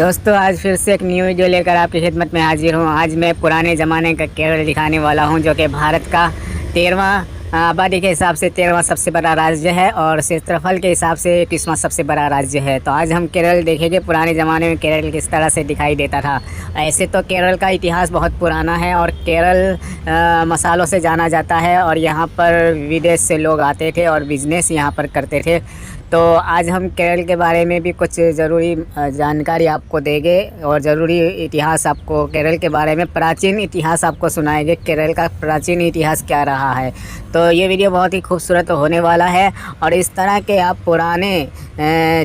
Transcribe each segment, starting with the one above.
दोस्तों, आज फिर से एक न्यू वीडियो लेकर आपकी खिदमत में हाजिर हूँ। आज मैं पुराने ज़माने का केरल दिखाने वाला हूँ, जो कि भारत का 13वां आबादी के हिसाब से 13वां सबसे बड़ा राज्य है और क्षेत्रफल के हिसाब से 21वां सबसे बड़ा राज्य है। तो आज हम केरल देखेंगे पुराने ज़माने में केरल किस तरह से दिखाई देता था। ऐसे तो केरल का इतिहास बहुत पुराना है और केरल मसालों से जाना जाता है और यहाँ पर विदेश से लोग आते थे और बिज़नेस यहाँ पर करते थे। तो आज हम केरल के बारे में भी कुछ ज़रूरी जानकारी आपको देंगे और ज़रूरी इतिहास आपको केरल के बारे में प्राचीन इतिहास आपको सुनाएंगे। केरल का प्राचीन इतिहास क्या रहा है। तो ये वीडियो बहुत ही खूबसूरत होने वाला है और इस तरह के आप पुराने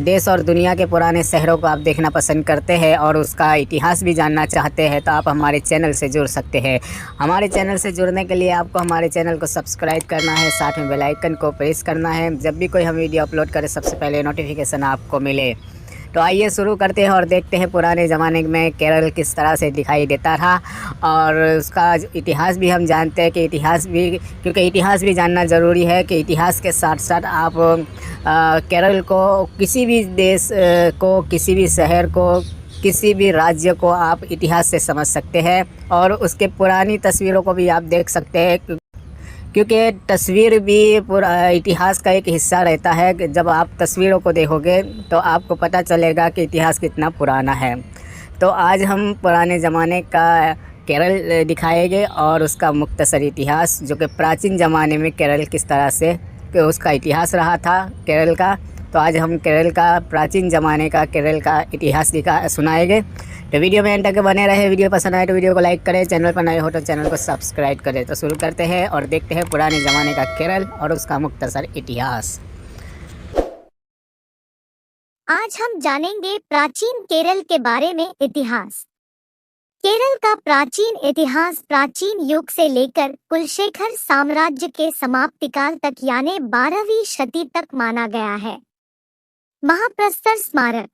देश और दुनिया के पुराने शहरों को आप देखना पसंद करते हैं और उसका इतिहास भी जानना चाहते हैं तो आप हमारे चैनल से जुड़ सकते हैं। हमारे चैनल से जुड़ने के लिए आपको हमारे चैनल को सब्सक्राइब करना है, साथ में बेल आइकन को प्रेस करना है। जब भी कोई हम वीडियो अपलोड करें सबसे पहले नोटिफिकेशन आपको मिले। तो आइए शुरू करते हैं और देखते हैं पुराने ज़माने में केरल किस तरह से दिखाई देता था और उसका इतिहास भी हम जानते हैं कि इतिहास भी, क्योंकि इतिहास भी जानना ज़रूरी है कि इतिहास के साथ साथ आप केरल को, किसी भी देश को, किसी भी शहर को, किसी भी राज्य को आप इतिहास से समझ सकते हैं और उसके पुरानी तस्वीरों को भी आप देख सकते हैं, क्योंकि तस्वीर भी पूरा इतिहास का एक हिस्सा रहता है। कि जब आप तस्वीरों को देखोगे तो आपको पता चलेगा कि इतिहास कितना पुराना है। तो आज हम पुराने ज़माने का केरल दिखाएंगे और उसका मुख्तसर इतिहास, जो कि प्राचीन ज़माने में केरल किस तरह से कि उसका इतिहास रहा था केरल का। तो आज हम केरल का प्राचीन ज़माने का केरल का इतिहास सुनाएंगे। तो वीडियो में एंड तक बने रहे। वीडियो पसंद आए तो वीडियो को लाइक करें, चैनल पर नए हो तो चैनल को सब्सक्राइब करें। तो शुरू करते हैं और देखते हैं पुराने ज़माने का केरल और उसका मुख्तसर इतिहास। आज हम जानेंगे प्राचीन केरल के बारे में इतिहास। केरल का प्राचीन इतिहास प्राचीन युग से लेकर कुलशेखर साम्राज्य के समाप्ति काल तक यानी 12वीं शती तक माना गया है। महाप्रस्तर स्मारक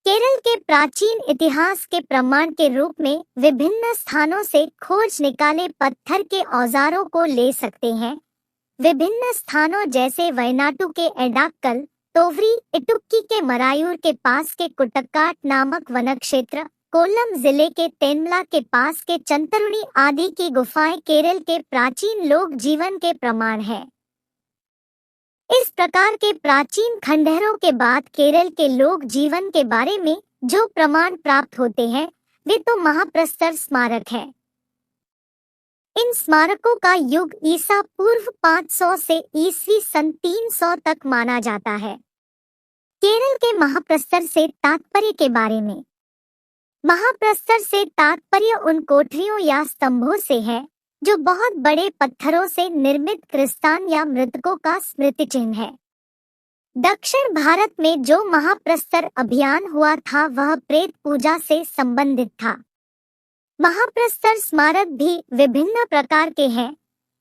केरल के प्राचीन इतिहास के प्रमाण के रूप में विभिन्न स्थानों से खोज निकाले पत्थर के औजारों को ले सकते हैं। विभिन्न स्थानों जैसे वयनाटू के एडाक्कल, तोवरी, इटुक्की के मरायूर के पास के कुटक्काट नामक वनक्षेत्र, कोल्लम जिले के तेनमला के पास के चंतरुणी आदि की गुफाएं केरल के प्राचीन लोक जीवन के प्रमाण हैं। इस प्रकार के प्राचीन खंडहरों के बाद केरल के लोक जीवन के बारे में जो प्रमाण प्राप्त होते हैं वे तो महाप्रस्तर स्मारक है। इन स्मारकों का युग ईसा पूर्व 500 से ईस्वी सन 300 तक माना जाता है। केरल के महाप्रस्तर से तात्पर्य के बारे में। महाप्रस्तर से तात्पर्य उन कोठरियों या स्तंभों से है जो बहुत बड़े पत्थरों से निर्मित कृस्तान या मृतकों का स्मृति चिन्ह है। दक्षिण भारत में जो महाप्रस्तर अभियान हुआ था वह प्रेत पूजा से संबंधित था। महाप्रस्तर स्मारक भी विभिन्न प्रकार के हैं,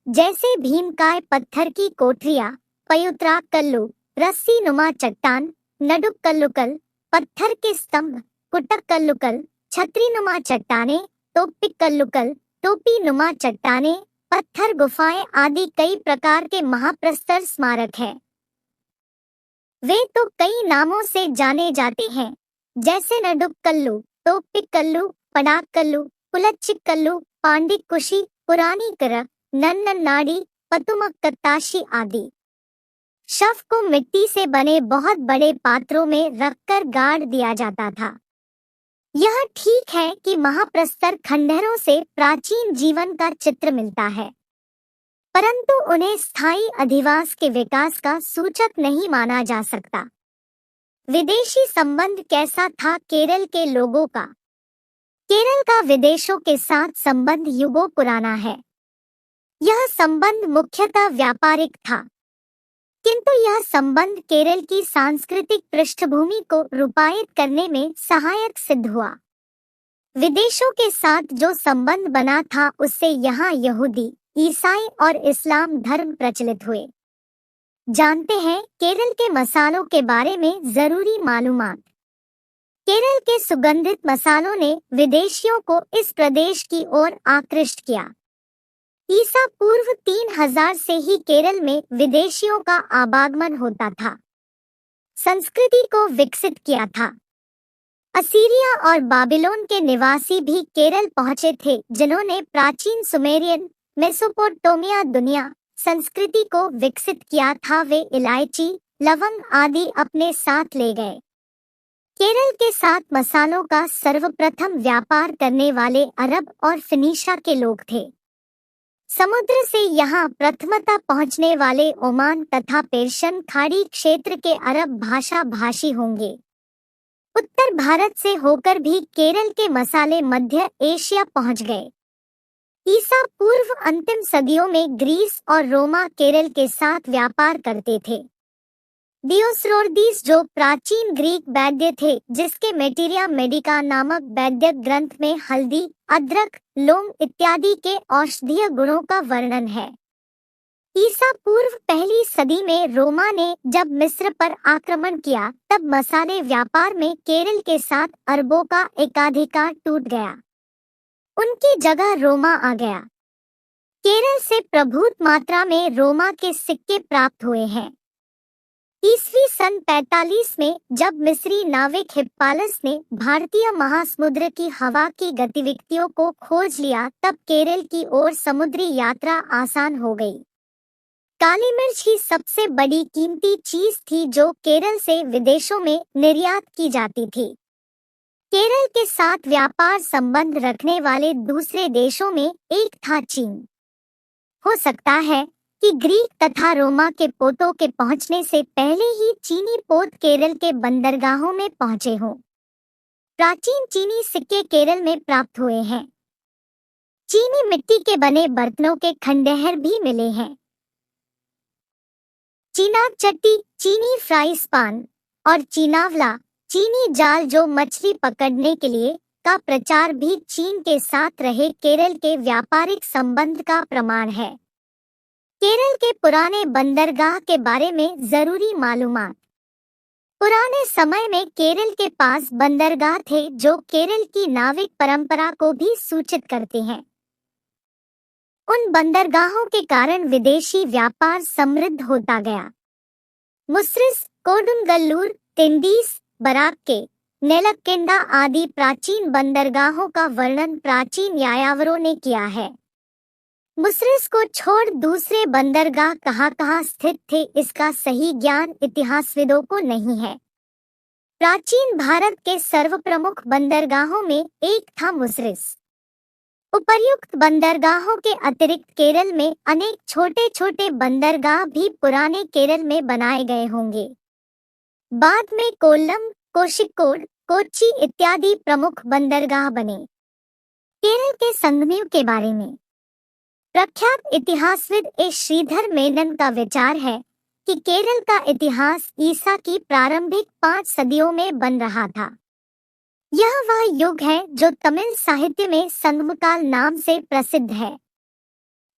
जैसे भीमकाय पत्थर की कोठरियां, पयुत्रा कल्लू, रस्सी नुमा चट्टान, नडुक कल्लुकल, पत्थर के स्तंभ, कुटक कल्लुकल, छतरी नुमा चट्टाने, टोपिक कल्लुकल, टोपी नुमा चट्टाने, पत्थर गुफाएं आदि कई प्रकार के महाप्रस्तर स्मारक हैं। वे तो कई नामों से जाने जाते हैं, जैसे नडुक कल्लू, टोपिक कल्लू, पडाक कल्लू, पुलच्चिक कल्लू, पांडिक कुशी, पुरानी कर, नन्नन नाड़ी, पतुमक कत्ताशी आदि। शव को मिट्टी से बने बहुत बड़े पात्रों में रखकर गाड़ दिया जाता था। यह ठीक है कि महाप्रस्तर खंडहरों से प्राचीन जीवन का चित्र मिलता है, परंतु उन्हें स्थायी अधिवास के विकास का सूचक नहीं माना जा सकता। विदेशी संबंध कैसा था केरल के लोगों का? केरल का विदेशों के साथ संबंध युगों पुराना है। यह संबंध मुख्यतः व्यापारिक था, किंतु यह संबंध केरल की सांस्कृतिक पृष्ठभूमि को रूपायित करने में सहायक सिद्ध हुआ। विदेशों के साथ जो संबंध बना था उससे यहाँ यहूदी, ईसाई और इस्लाम धर्म प्रचलित हुए। जानते हैं केरल के मसालों के बारे में जरूरी मालूमात। केरल के सुगंधित मसालों ने विदेशियों को इस प्रदेश की ओर आकृष्ट किया। ईसा पूर्व 3000 से ही केरल में विदेशियों का आवागमन होता था। संस्कृति को विकसित किया था। असीरिया और बाबिलोन के निवासी भी केरल पहुंचे थे, जिन्होंने प्राचीन सुमेरियन मेसोपोटामिया दुनिया संस्कृति को विकसित किया था। वे इलायची, लवंग आदि अपने साथ ले गए। केरल के साथ मसालों का सर्वप्रथम व्यापार करने वाले अरब और फिनीशा के लोग थे। समुद्र से यहाँ प्रथमतः पहुँचने वाले ओमान तथा पेर्शियन खाड़ी क्षेत्र के अरब भाषा भाषी होंगे। उत्तर भारत से होकर भी केरल के मसाले मध्य एशिया पहुँच गए। ईसा पूर्व अंतिम सदियों में ग्रीस और रोमा केरल के साथ व्यापार करते थे। डियोस्कोरिड्स, जो प्राचीन ग्रीक वैद्य थे, जिसके मेटीरिया मेडिका नामक वैद्य ग्रंथ में हल्दी, अदरक, लौंग इत्यादि के औषधीय गुणों का वर्णन है। ईसा पूर्व पहली सदी में रोमा ने जब मिस्र पर आक्रमण किया, तब मसाले व्यापार में केरल के साथ अरबों का एकाधिकार टूट गया। उनकी जगह रोमा आ गया। केरल से प्रभुत मात्रा में रोमा के सिक्के प्राप्त हुए हैं। ईस्वी सन 45 में जब मिस्री नाविक हिप्पालस ने भारतीय महासमुद्र की हवा की गतिविधियों को खोज लिया, तब केरल की ओर समुद्री यात्रा आसान हो गई। काली मिर्च ही सबसे बड़ी कीमती चीज थी जो केरल से विदेशों में निर्यात की जाती थी। केरल के साथ व्यापार संबंध रखने वाले दूसरे देशों में एक था चीन। हो सकता है कि ग्रीक तथा रोमा के पोतों के पहुंचने से पहले ही चीनी पोत केरल के बंदरगाहों में पहुंचे हों। प्राचीन चीनी सिक्के केरल में प्राप्त हुए हैं। चीनी मिट्टी के बने बर्तनों के खंडहर भी मिले हैं। चीना चट्टी, चीनी फ्राइस पान और चीनावला, चीनी जाल जो मछली पकड़ने के लिए का प्रचार भी चीन के साथ रहे केरल के व्यापारिक संबंध का प्रमाण है। केरल के पुराने बंदरगाह के बारे में जरूरी मालूमात। पुराने समय में केरल के पास बंदरगाह थे जो केरल की नाविक परंपरा को भी सूचित करते हैं। उन बंदरगाहों के कारण विदेशी व्यापार समृद्ध होता गया। मुस्रिस, कोडुंगल्लूर, तिंडीस, बराक्के, नेलक्केंडा आदि प्राचीन बंदरगाहों का वर्णन प्राचीन यायावरों ने किया है। मुस्रिस को छोड़ दूसरे बंदरगाह कहाँ स्थित थे, इसका सही ज्ञान इतिहासविदों को नहीं है। प्राचीन भारत के सर्वप्रमुख बंदरगाहों में एक था मुस्रिस। उपर्युक्त बंदरगाहों के अतिरिक्त केरल में अनेक छोटे छोटे बंदरगाह भी पुराने केरल में बनाए गए होंगे। बाद में कोल्लम, कोषिकोड, कोच्चि इत्यादि प्रमुख बंदरगाह बने। केरल के संगमियों के बारे में प्रख्यात इतिहासविद ए श्रीधर मेनन का विचार है कि केरल का इतिहास ईसा की प्रारंभिक 5 सदियों में बन रहा था। यह वह युग है जो तमिल साहित्य में संगमकाल नाम से प्रसिद्ध है।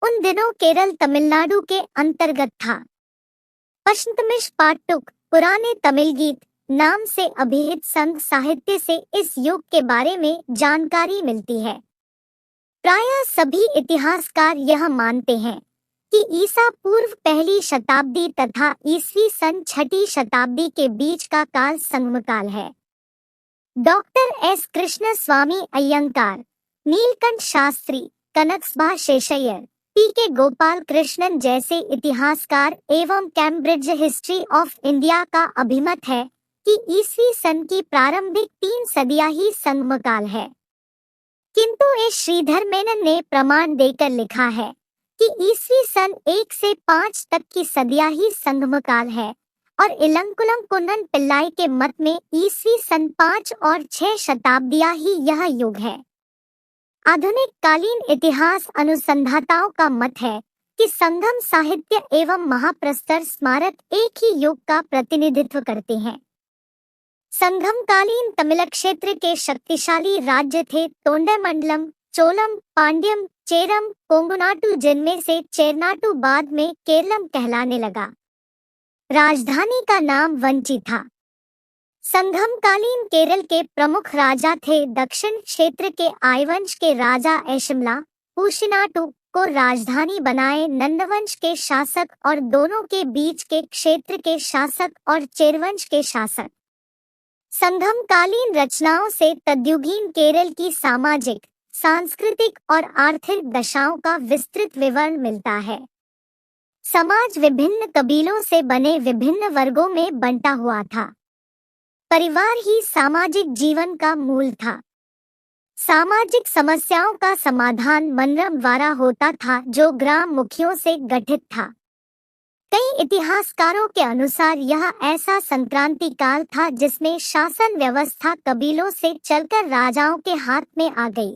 उन दिनों केरल तमिलनाडु के अंतर्गत था। पश्चिमिश पाटुक, पुराने तमिल गीत नाम से अभिहित संघ साहित्य से इस युग के बारे में जानकारी मिलती है। प्रायः सभी इतिहासकार यह मानते हैं कि ईसा पूर्व पहली शताब्दी तथा ईस्वी सन 6ठी शताब्दी के बीच का काल संगमकाल है। डॉक्टर एस कृष्ण स्वामी अयंगार, नीलकंठ शास्त्री, कनकसभा शेषय्यर, पी के गोपाल कृष्णन जैसे इतिहासकार एवं कैम्ब्रिज हिस्ट्री ऑफ इंडिया का अभिमत है कि ईस्वी सन की प्रारंभिक 3 सदियां ही संगमकाल है। किंतु ए श्रीधर मेनन ने प्रमाण देकर लिखा है कि ईस्वी सन 1 से 5 तक की सदियां ही संगमकाल है और इलंकुलम कुन्नन पिल्लाई के मत में ईस्वी सन 5 और 6 शताब्दियां ही यह युग है। आधुनिक कालीन इतिहास अनुसंधाताओं का मत है कि संगम साहित्य एवं महाप्रस्तर स्मारक एक ही युग का प्रतिनिधित्व करते हैं। संगमकालीन तमिल क्षेत्र के शक्तिशाली राज्य थे तोंडैमंडलम, चोलम, पांड्यम, चेरम, कोंगुनाटु, जिनमें से चेरनाटु बाद में केरलम कहलाने लगा। राजधानी का नाम वंची था। संगमकालीन केरल के प्रमुख राजा थे दक्षिण क्षेत्र के आयवंश के राजा ऐशिमला, पूशिनाटु को राजधानी बनाए नंदवंश के शासक और दोनों के बीच के क्षेत्र के शासक और चेरवंश के शासक। संगमकालीन रचनाओं से तद्युगीन केरल की सामाजिक, सांस्कृतिक और आर्थिक दशाओं का विस्तृत विवरण मिलता है। समाज विभिन्न कबीलों से बने विभिन्न वर्गों में बंटा हुआ था। परिवार ही सामाजिक जीवन का मूल था। सामाजिक समस्याओं का समाधान मनरम द्वारा होता था, जो ग्राम मुखियों से गठित था। कई इतिहासकारों के अनुसार यह ऐसा संक्रांति काल था जिसमें शासन व्यवस्था कबीलों से चलकर राजाओं के हाथ में आ गई।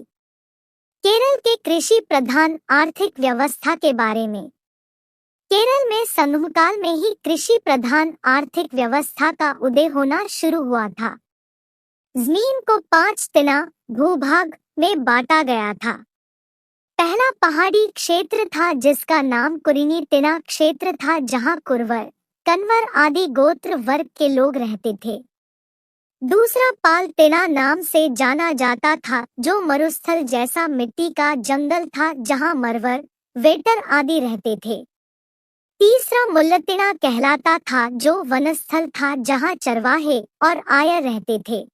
केरल के कृषि प्रधान आर्थिक व्यवस्था के बारे में। केरल में संगमकाल में ही कृषि प्रधान आर्थिक व्यवस्था का उदय होना शुरू हुआ था। जमीन को 5 तिना भूभाग में बांटा गया था। पहला पहाड़ी क्षेत्र था जिसका नाम कुरिनी तिना क्षेत्र था, जहां कुरवर, कन्वर आदि गोत्र वर्ग के लोग रहते थे। दूसरा पाल तिना नाम से जाना जाता था, जो मरुस्थल जैसा मिट्टी का जंगल था जहां मरवर, वेटर आदि रहते थे। तीसरा मुल्लतिना कहलाता था, जो वनस्थल था जहां चरवाहे और आयर रहते थे।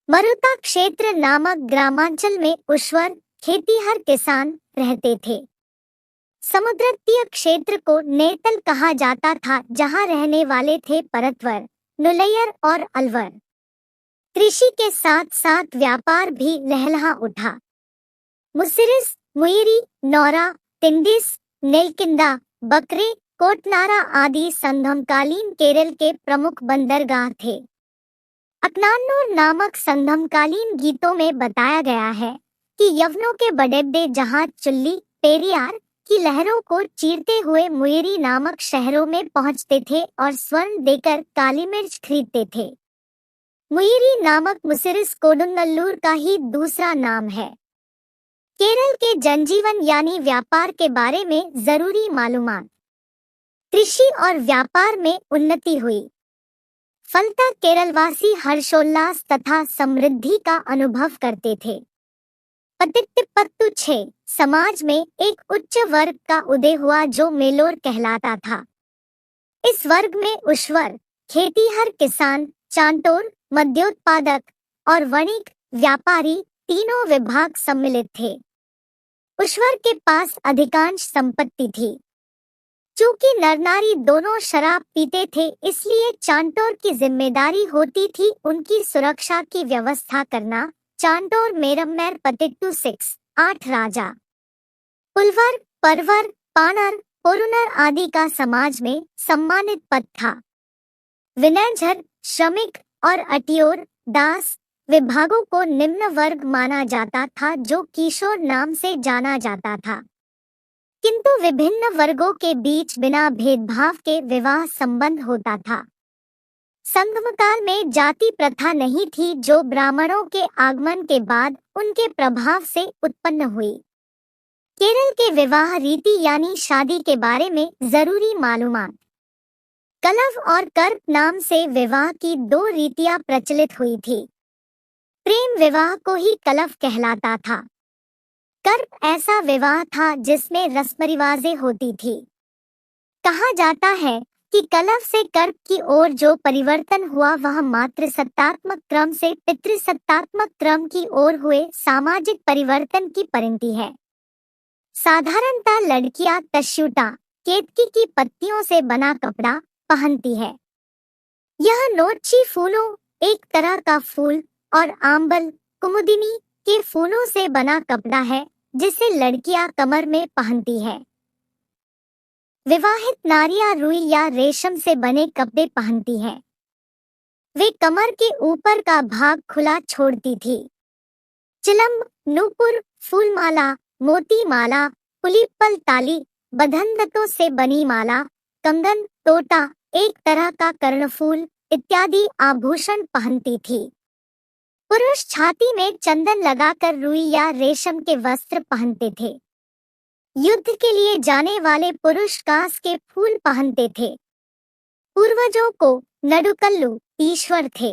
मरुता क्षेत्र नामक ग्रामांचल में उश्वर, खेतीहर किसान रहते थे। समुद्रतीय क्षेत्र को नेतल कहा जाता था, जहां रहने वाले थे परतवर, नुलैयर और अलवर। कृषि के साथ साथ व्यापार भी लहलहा उठा। मुसिरिस, मुइरी, नौरा, तिंडिस, नेलकिंदा, बकरे, कोटनारा आदि संगमकालीन केरल के प्रमुख बंदरगाह थे। अकनानूर नामक संगमकालीन गीतों में बताया गया है कि यवनों के बड़े जहाज चुल्ली, पेरियार की लहरों को चीरते हुए मुइरी नामक शहरों में पहुंचते थे और स्वर्ण देकर काली मिर्च खरीदते थे। मुइरी नामक मुसिरिस कोडुन्नल्लूर का ही दूसरा नाम है। केरल के जनजीवन यानी व्यापार के बारे में जरूरी मालूमात। कृषि और व्यापार में उन्नति हुई। फलतः केरलवासी हर्षोल्लास तथा समृद्धि का अनुभव करते थे। पतिट्टिपत्तु 6 समाज में एक उच्च वर्ग का उदय हुआ जो मेलोर कहलाता था। इस वर्ग में उश्वर, खेतीहर किसान, चांटोर, मद्योत्पादक और वणिक, व्यापारी तीनों विभाग सम्मिलित थे। उश्वर के पास अधिकांश संपत्ति थी। चूंकि नर नारी दोनों शराब पीते थे, इसलिए चांटोर की जिम्मेदारी होती थी उनकी सुरक्षा की व्यवस्था करना। चांटोर मेरम्मेर पतिट्टू 6 8 राजा। पुलवर, परवर, पानर, पोरुनर आदि का समाज में सम्मानित पद था। विनयझर, श्रमिक और अटियोर, दास विभागों को निम्न वर्ग माना जाता था, जो किशोर नाम से जाना जाता था। किंतु विभिन्न वर्गों के बीच बिना भेदभाव के विवाह संबंध होता था। संगमकाल में जाति प्रथा नहीं थी, जो ब्राह्मणों के आगमन के बाद उनके प्रभाव से उत्पन्न हुई। केरल के विवाह रीति यानी शादी के बारे में जरूरी मालूमात। कलव और कर्प नाम से विवाह की 2 रीतियां प्रचलित हुई थी। प्रेम विवाह को ही कलव कहलाता था। कर्प ऐसा विवाह था जिसमें रस्म रिवाजें होती थी। कहा जाता है कि कलव से कर्प की ओर जो परिवर्तन हुआ वह मातृसत्तात्मक क्रम से पितृसत्तात्मक क्रम की ओर हुए सामाजिक परिवर्तन की परिणति है। साधारणतः लड़कियां तश्यूटा, केतकी की पत्तियों से बना कपड़ा पहनती है। यह नोची फूलों, एक तरह का फूल, और आंबल, कुमुदिनी के फूलों से बना कपड़ा है जिसे लड़कियां कमर में पहनती है। विवाहित नारियां रुई या रेशम से बने कपड़े पहनती हैं। वे कमर के ऊपर का भाग खुला छोड़ती थी। चिलम, नूपुर, फूलमाला, मोती माला, पुलिपल ताली, बधनदतों से बनी माला, कंगन, तोटा, एक तरह का कर्णफूल इत्यादि आभूषण पहनती थी। पुरुष छाती में चंदन लगाकर रुई या रेशम के वस्त्र पहनते थे। युद्ध के लिए जाने वाले पुरुष कांस के फूल पहनते थे। पूर्वजों को नडुकल्लू ईश्वर थे।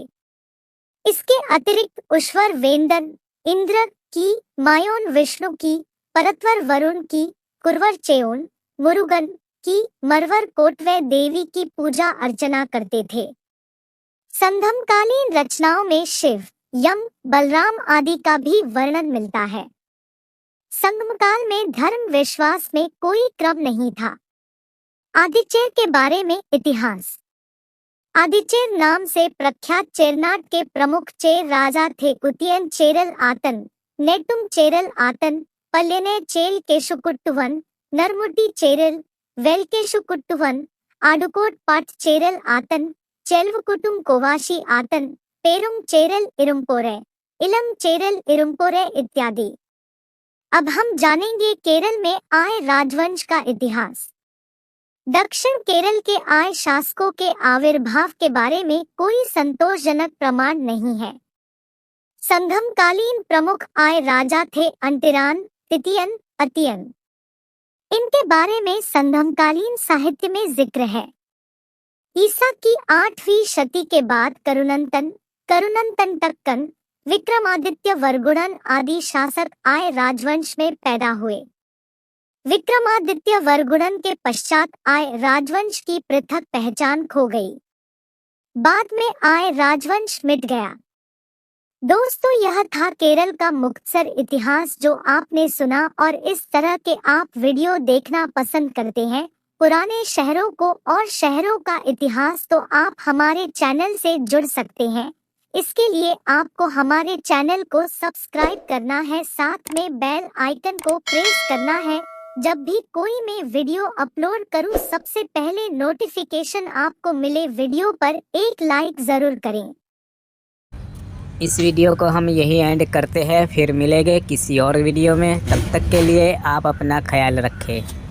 इसके अतिरिक्त उश्वर वेंदन इंद्र की, मायोन विष्णु की, परतवर वरुण की, कुरवर चेयोन मुरुगन की, मरवर कोटवे देवी की पूजा अर्चना करते थे। संगमकालीन रचनाओं में शिव, यम, बलराम आदि का भी वर्णन मिलता है। संगमकाल में धर्म विश्वास में कोई क्रम नहीं था। आदिचेर के बारे में इतिहास। आदिचेर नाम से प्रख्यात चेरनाट के प्रमुख चेर राजा थे उतियन चेरल आतन, नेटुम चेरल आतन, पल्यने चेल केशुकुट्टुवन, नरमुटी चेरल, वेलकेशुकुट्टुवन, आडुकोट पाट चेरल आतन, चेल्वकुटुम कोवाशी आतन, पेरुम चेरल इरुम्पोरे, इलम चेरल इरुम्पोरे इत्यादि। अब हम जानेंगे केरल में आय राजवंश का इतिहास। दक्षिण केरल के आय शासकों के आविर्भाव के बारे में कोई संतोषजनक प्रमाण नहीं है। संगमकालीन प्रमुख आय राजा थे अंटिरान, तितियन, अतियन। इनके बारे में संगमकालीन साहित्य में जिक्र है। ईसा की 8वीं शती के बाद करुनंतन, करुनंतन, विक्रमादित्य वर्गुणन आदि शासक आय राजवंश में पैदा हुए। विक्रमादित्य वर्गुणन के पश्चात आय राजवंश की पृथक पहचान खो गई। बाद में आय राजवंश मिट गया। दोस्तों, यह था केरल का मुख्तसर इतिहास जो आपने सुना, और इस तरह के आप वीडियो देखना पसंद करते हैं, पुराने शहरों को और शहरों का इतिहास, तो आप हमारे चैनल से जुड़ सकते हैं। इसके लिए आपको हमारे चैनल को सब्सक्राइब करना है, साथ में बेल आइकन को प्रेस करना है। जब भी कोई मैं वीडियो अपलोड करूं, सबसे पहले नोटिफिकेशन आपको मिले। वीडियो पर एक लाइक जरूर करें। इस वीडियो को हम यही एंड करते हैं, फिर मिलेंगे किसी और वीडियो में। तब तक के लिए आप अपना ख्याल रखें।